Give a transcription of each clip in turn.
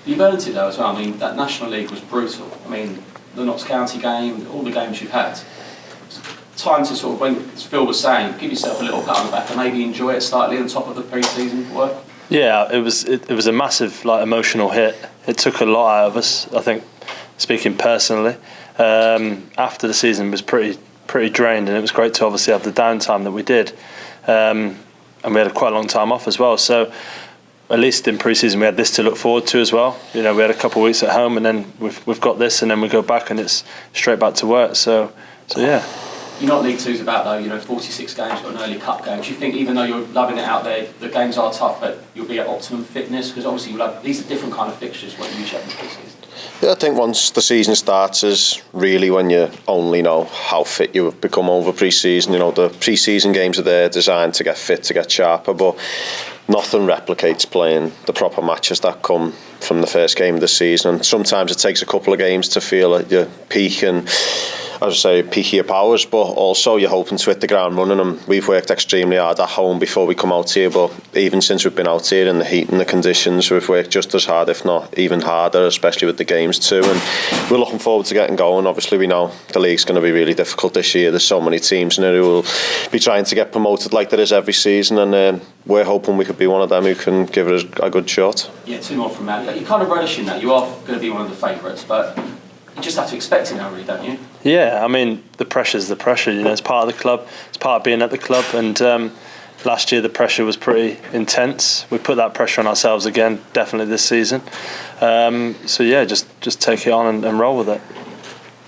You've earned it though as well. I mean, that National League was brutal. I mean, the Notts County game, all the games you've had. Time to sort of, when Phil was saying, give yourself a little pat on the back and maybe enjoy it slightly on top of the pre-season work. Yeah, it was a massive emotional hit. It took a lot out of us. I think, speaking personally, after the season was pretty drained, and it was great to obviously have the downtime that we did, and we had quite a long time off as well. So at least in pre-season we had this to look forward to as well. We had a couple of weeks at home, and then we've got this, and then we go back and it's straight back to work. So yeah. You know what League Two's about though, 46 games, got an early cup game. Do you think even though you're loving it out there, the games are tough, but you'll be at optimum fitness? Because obviously these are different kind of fixtures what you usually have in pre-season. Yeah, I think once the season starts is really when you only know how fit you have become over pre-season. The pre-season games are there designed to get fit, to get sharper, but nothing replicates playing the proper matches that come from the first game of the season. And sometimes it takes a couple of games to feel at your peak and, as I say, peak your powers, but also you're hoping to hit the ground running. And we've worked extremely hard at home before we come out here, but even since we've been out here in the heat and the conditions, we've worked just as hard, if not even harder, especially with the games too. And we're looking forward to getting going. Obviously, we know the league's going to be really difficult this year. There's so many teams in it who will be trying to get promoted like there is every season, and we're hoping we could be one of them who can give it a good shot. Yeah, 2 more from Matt. You're kind of relishing that. You are going to be one of the favourites, but you just have to expect it now, really, don't you? Yeah, I mean, the pressure's the pressure. It's part of the club. It's part of being at the club. And last year the pressure was pretty intense. We put that pressure on ourselves again, definitely this season. So yeah, just take it on and roll with it.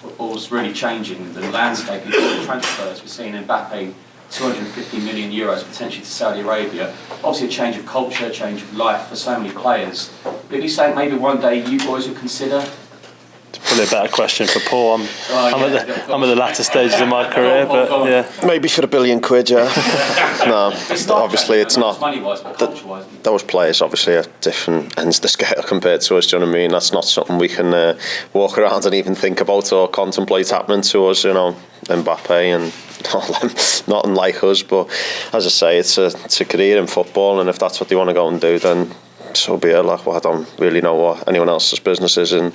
Football's really changing. The landscape of transfers. We're seeing Mbappe, 250 million euros potentially to Saudi Arabia. Obviously a change of culture, change of life for so many players. But you say maybe one day you boys would consider? It's probably a better question for Paul. I'm at the latter stages of my career, but yeah. Maybe for £1 billion, yeah. No, obviously it's not. Money-wise, but culture-wise. Those players obviously are different ends of the scale compared to us. Do you know what I mean? That's not something we can walk around and even think about or contemplate happening to us. Mbappe and not unlike us. But as I say, it's a career in football, and if that's what they want to go and do, then so be it. I don't really know what anyone else's business is, and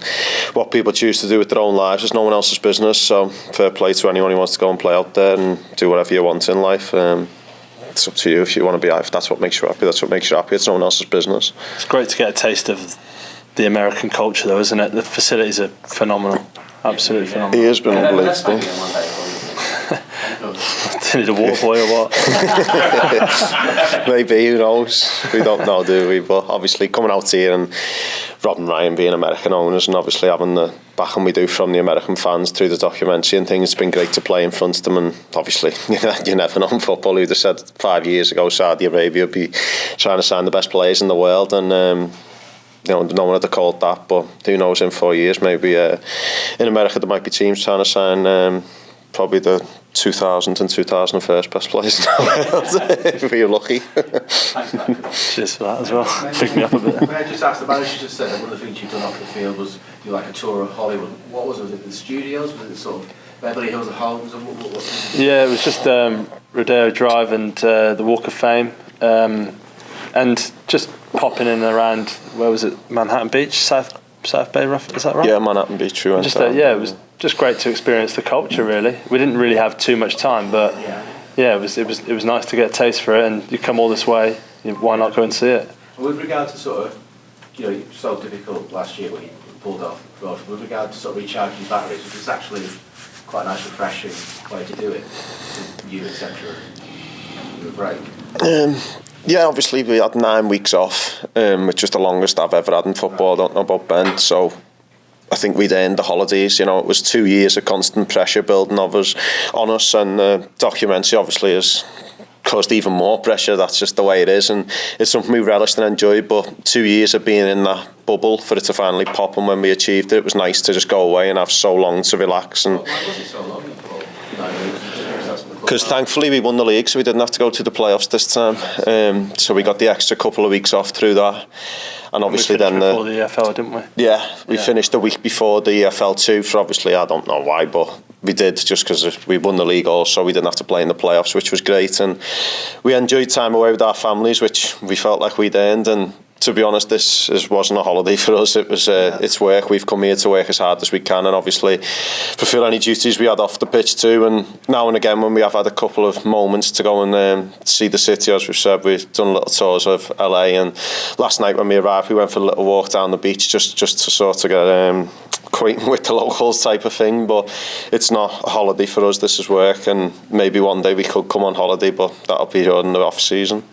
what people choose to do with their own lives is no one else's business. So fair play to anyone who wants to go and play out there and do whatever you want in life. It's up to you if you want to be. If that's what makes you happy, that's what makes you happy. It's no one else's business. It's great to get a taste of the American culture, though, isn't it? The facilities are phenomenal, absolutely phenomenal. He has been unbelievable. Do you need a water boy or what? Maybe, who knows? We don't know, do we? But obviously coming out here and Rob and Ryan being American owners, and obviously having the backing we do from the American fans through the documentary and things, it's been great to play in front of them. And obviously you never know in football who'd have said 5 years ago Saudi Arabia would be trying to sign the best players in the world, and no one had called that. But who knows, in 4 years maybe in America there might be teams trying to sign probably the 2000 and 2001 best players in the world, if you're lucky. Cheers for that as well. Pick me up a bit. May I just ask the manager just said that one of the things you've done off the field was do like a tour of Hollywood. What was it? Was it the studios? Was it sort of Beverly Hills, the homes? What was it? Yeah, it was just Rodeo Drive and the Walk of Fame, and just popping in and around. Where was it? Manhattan Beach, South Bay, rough. Is that right? Yeah, Manhattan Beach. It was just great to experience the culture. Really, we didn't really have too much time, but yeah, it was nice to get a taste for it. And you come all this way, why not go and see it? With regard to sort of, so difficult last year when you pulled off, with regard to sort of recharging your batteries, it's actually quite a nice, refreshing way to do it. You, etc. A break. Yeah, obviously we had 9 weeks off, which is the longest I've ever had in football. I don't know about Ben, so I think we'd earned the holidays. It was 2 years of constant pressure building on us, and the documentary obviously has caused even more pressure. That's just the way it is, and it's something we relished and enjoyed. But 2 years of being in that bubble for it to finally pop, and when we achieved it, it was nice to just go away and have so long to relax. And why was it so long? because thankfully we won the league, so we didn't have to go to the playoffs this time. So we got the extra couple of weeks off through that. And obviously we finished before the EFL, didn't we? Yeah, we finished the week before the EFL too, for obviously I don't know why, but we did, just because we won the league also. We didn't have to play in the playoffs, which was great. And we enjoyed time away with our families, which we felt like we'd earned. And to be honest, this wasn't a holiday for us. It was it's work. We've come here to work as hard as we can, and obviously fulfil any duties we had off the pitch too. And now and again, when we have had a couple of moments to go and see the city, as we've said, we've done little tours of LA. And last night when we arrived, we went for a little walk down the beach just to sort of get acquainted with the locals type of thing. But it's not a holiday for us. This is work, and maybe one day we could come on holiday, but that'll be during the off season.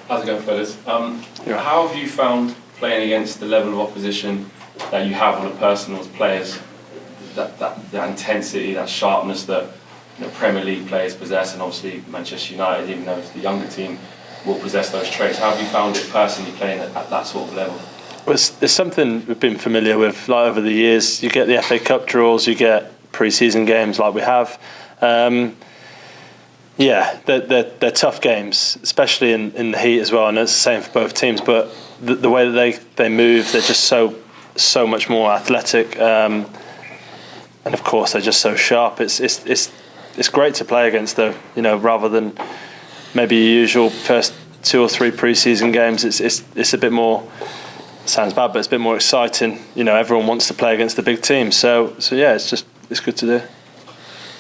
How's it going, fellas? How have you found playing against the level of opposition that you have on a personal as players? That intensity, that sharpness that Premier League players possess, and obviously Manchester United, even though it's the younger team, will possess those traits. How have you found it personally playing at that sort of level? Well, it's something we've been familiar with over the years. You get the FA Cup draws, you get pre-season games like we have. Yeah, they're tough games, especially in the heat as well, and it's the same for both teams. But the way that they move, they're just so much more athletic, and of course they're just so sharp. It's great to play against, though. Rather than maybe your usual first 2 or 3 pre-season games, it's a bit more. Sounds bad, but it's a bit more exciting. Everyone wants to play against the big teams. So yeah, it's good to do.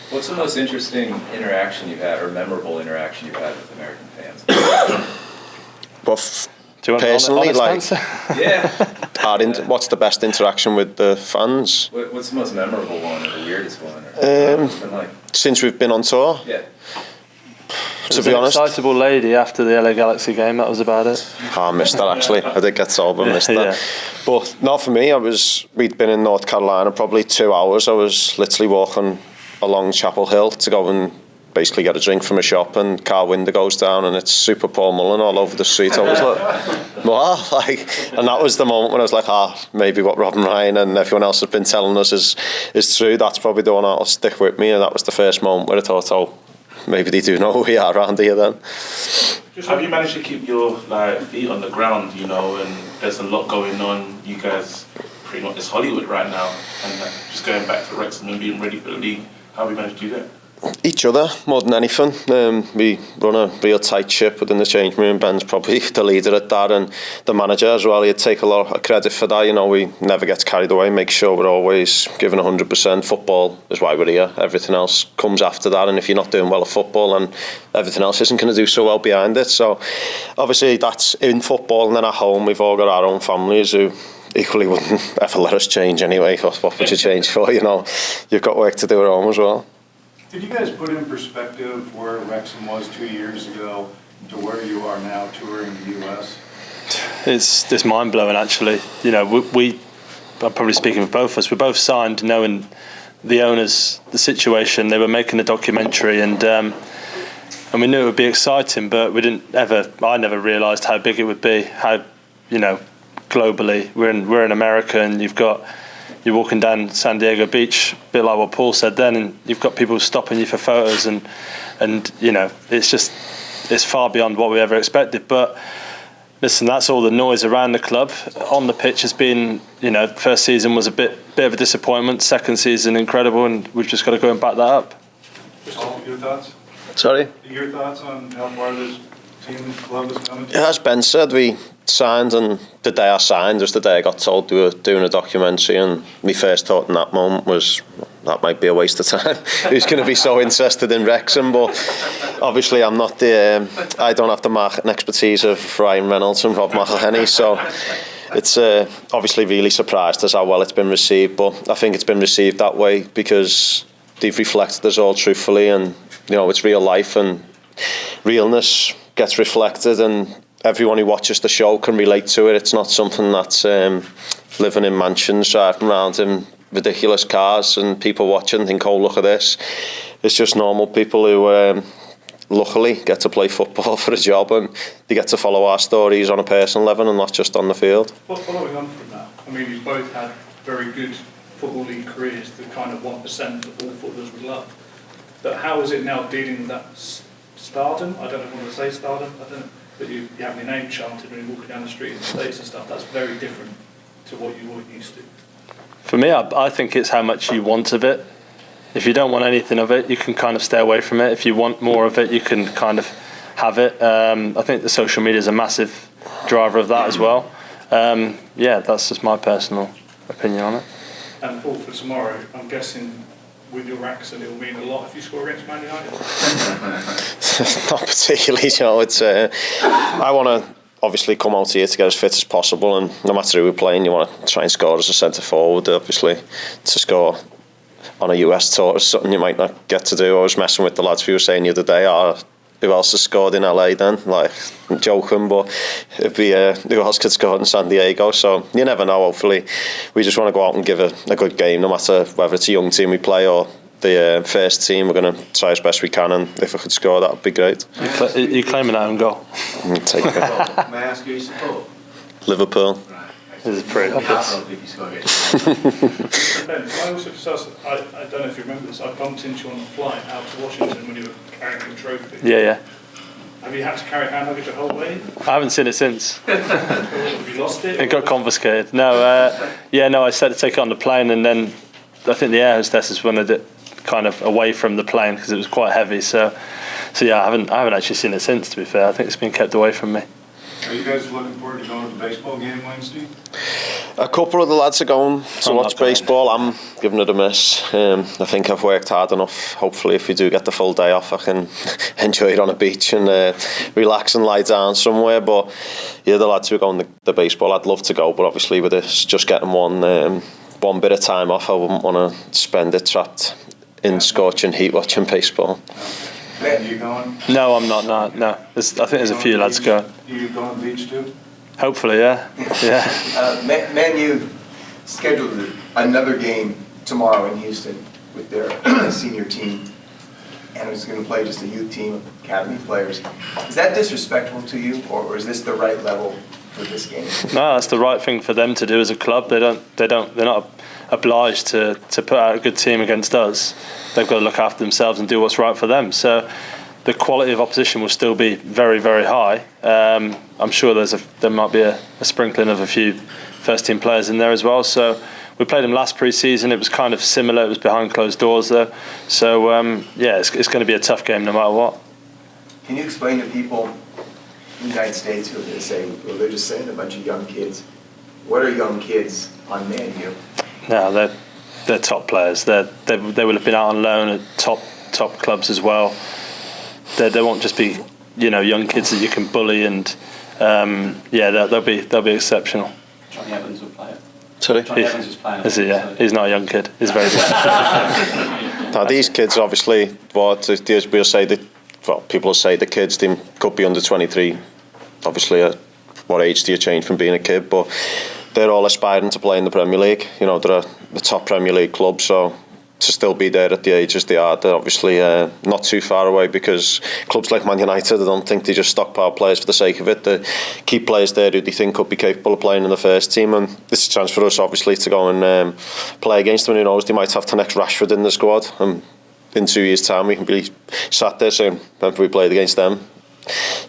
What's the most interesting interaction you've had, or memorable interaction you've had with American fans? Well, do you want personally, an honest answer? Yeah. What's the best interaction with the fans? What's the most memorable one, or the weirdest one? Or what's it been like? Since we've been on tour? Yeah. To be honest, an excitable lady after the LA Galaxy game. That was about it. I missed that actually. I did get told, but missed that. Yeah. But not for me. We'd been in North Carolina probably 2 hours. I was literally walking along Chapel Hill to go and basically get a drink from a shop, and car window goes down and it's Super Paul Mullin all over the street. I was like, wow, and that was the moment when I was like, maybe what Robin Ryan and everyone else has been telling us is true. That's probably the one that'll stick with me, and that was the first moment where I thought, maybe they do know who we are around here then. Have you managed to keep your feet on the ground, and there's a lot going on, you guys pretty much, it's Hollywood right now, and just going back to Wrexham and being ready for the league, how have you managed to do that? Each other more than anything. We run a real tight ship within the change room. Ben's probably the leader at that, and the manager as well. He'd take a lot of credit for that. We never get carried away. Make sure we're always giving 100%. Football is why we're here. Everything else comes after that, and if you're not doing well at football, and everything else isn't going to do so well behind it. So obviously that's in football, and then at home we've all got our own families who equally wouldn't ever let us change anyway. What would you change for? You've got work to do at home as well. Did you guys put in perspective where Wrexham was 2 years ago to where you are now touring the US? It's mind blowing actually. I'm probably speaking for both of us. We both signed knowing the owners, the situation. They were making a documentary, and we knew it would be exciting, but I never realised how big it would be. How globally we're in America, and you're walking down San Diego Beach, a bit like what Paul said then, and you've got people stopping you for photos, and it's far beyond what we ever expected. But listen, that's all the noise around the club. On the pitch has been, first season was a bit of a disappointment, second season incredible, and we've just got to go and back that up. Just your thoughts? Sorry? Your thoughts on how far this team club is coming? Yeah, as Ben said, we signed, and the day I signed was the day I got told we were doing a documentary, and my first thought in that moment was that might be a waste of time. Who's going to be so interested in Wrexham? But obviously I don't have the marketing expertise of Ryan Reynolds and Rob McElhenney, so it's obviously really surprised us how well it's been received. But I think it's been received that way because they've reflected us all truthfully, and it's real life, and realness gets reflected, and everyone who watches the show can relate to it. It's not something that's living in mansions, driving around in ridiculous cars, and people watching think, look at this. It's just normal people who luckily get to play football for a job, and they get to follow our stories on a personal level and not just on the field. Well, following on from that, you've both had very good Football League careers, the kind of 1% that all footballers would love. But how is it now dealing with that stardom? I don't know if I want to say stardom, but you have your name chanted when you're walking down the street in the States and stuff. That's very different to what you were used to. For me, I think it's how much you want of it. If you don't want anything of it, you can kind of stay away from it. If you want more of it, you can kind of have it. I think the social media is a massive driver of that as well. Yeah, that's just my personal opinion on it. And Paul, for tomorrow, I'm guessing with your accent it will mean a lot if you score against Man United? Not particularly, you know. It's I want to obviously come out here to get as fit as possible, and no matter who we're playing, you want to try and score as a centre forward. Obviously, to score on a US tour is something you might not get to do. I was messing with the lads who were saying the other day, who else has scored in LA then? Like, I'm joking, but it'd be who else could score in San Diego? So you never know. Hopefully, we just want to go out and give a good game, no matter whether it's a young team we play or the first team. We're going to try as best we can, and if I could score, that would be great. You're claiming that own goal? Take it. May I ask you your support? Liverpool. Right. This is pretty obvious. If you score against Ben, I also just asked, I don't know if you remember this, I bumped into you on the flight out to Washington when you were carrying the trophy. Yeah. Have you had to carry hand luggage the whole way? I haven't seen it since. Have you lost it? It got confiscated. No, I said to take it on the plane, and then I think the air hostesses wanted it kind of away from the plane because it was quite heavy. So yeah, I haven't actually seen it since. To be fair, I think it's been kept away from me. Are you guys looking forward to going to the baseball game Wednesday? A couple of the lads are going to watch baseball. I'm giving it a miss. I think I've worked hard enough. Hopefully, if we do get the full day off, I can enjoy it on a beach and relax and lie down somewhere. But yeah, the lads who are going to the baseball, I'd love to go. But obviously, with this just getting one bit of time off, I wouldn't want to spend it trapped in scorching heat watching baseball. Are you going? No, I'm not. No. I think there's a few lads going. You going to the beach too? Hopefully, yeah. Man U scheduled another game tomorrow in Houston with their senior team, and it's going to play just a youth team of academy players. Is that disrespectful to you, or is this the right level for this game? No, that's the right thing for them to do as a club. They're not obliged to put out a good team against us. They've got to look after themselves and do what's right for them. So the quality of opposition will still be very, very high. I'm sure there might be a sprinkling of a few first team players in there as well. So we played them last pre-season. It was kind of similar. It was behind closed doors though. So it's going to be a tough game no matter what. Can you explain to people in the United States who are going to say, well, they're just saying a bunch of young kids. What are young kids on Man U? No, they're top players. They will have been out on loan at top clubs as well. They won't just be young kids that you can bully, and they'll be exceptional. Johnny Evans will play it. Sorry? Johnny Evans is playing it. Is he? Yeah. He's not a young kid. He's very good. Now these kids, obviously, we'll say that. Well, people will say the kids they could be under 23. Obviously, at what age do you change from being a kid? But they're all aspiring to play in the Premier League. They're the top Premier League club, so to still be there at the ages they are, they're obviously not too far away, because clubs like Man United, I don't think they just stockpile players for the sake of it. They keep players there who they think could be capable of playing in the first team, and this is a chance for us obviously to go and play against them. Who knows, they might have the next Rashford in the squad, and in 2 years' time we can be sat there saying, remember we played against them.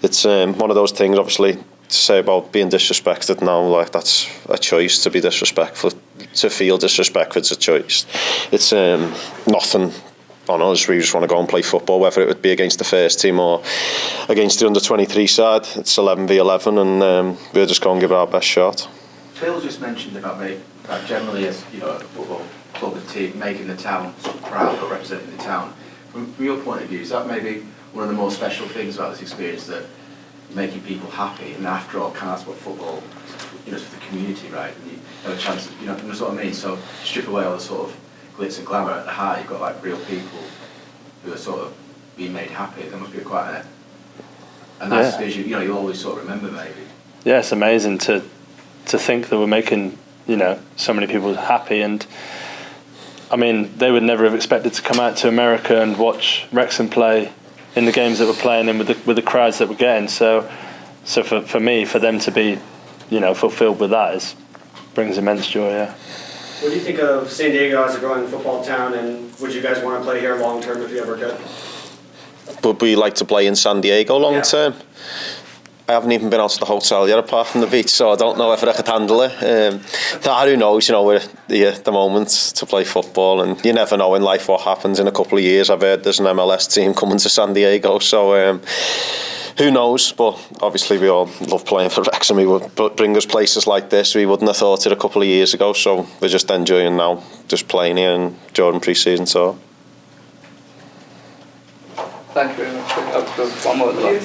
It's one of those things, obviously, to say about being disrespected now, like that's a choice. To be disrespectful, to feel disrespectful, it's a choice. It's nothing on us. We just want to go and play football, whether it would be against the first team or against the under 23 side. It's 11v11, and we'll just go and give it our best shot. Phil just mentioned about generally as a football club and team making the town sort of proud or representing the town. From your point of view, is that maybe one of the more special things about this experience, that making people happy, and after all, that's what football, is for the community, right? And you have a chance, that's what I mean. So strip away all the sort of glitz and glamour. At the heart, you've got like real people who are sort of being made happy. That must be quite a nice experience. You'll always sort of remember, maybe. Yeah, it's amazing to think that we're making so many people happy. And I mean, they would never have expected to come out to America and watch Wrexham play in the games that we're playing in with the crowds that we're getting. So for me, for them to be, fulfilled with that brings immense joy. Yeah. What do you think of San Diego as a growing football town, and would you guys want to play here long term if you ever could? Would we like to play in San Diego long term? I haven't even been out to the hotel yet, apart from the beach, so I don't know if I could handle it. Who knows? We're here at the moment to play football, and you never know in life what happens in a couple of years. I've heard there's an MLS team coming to San Diego, so who knows? But obviously we all love playing for Wrexham. He would bring us places like this. We wouldn't have thought it a couple of years ago. So we're just enjoying now, just playing here and during pre-season tour. Thank you very much. One more.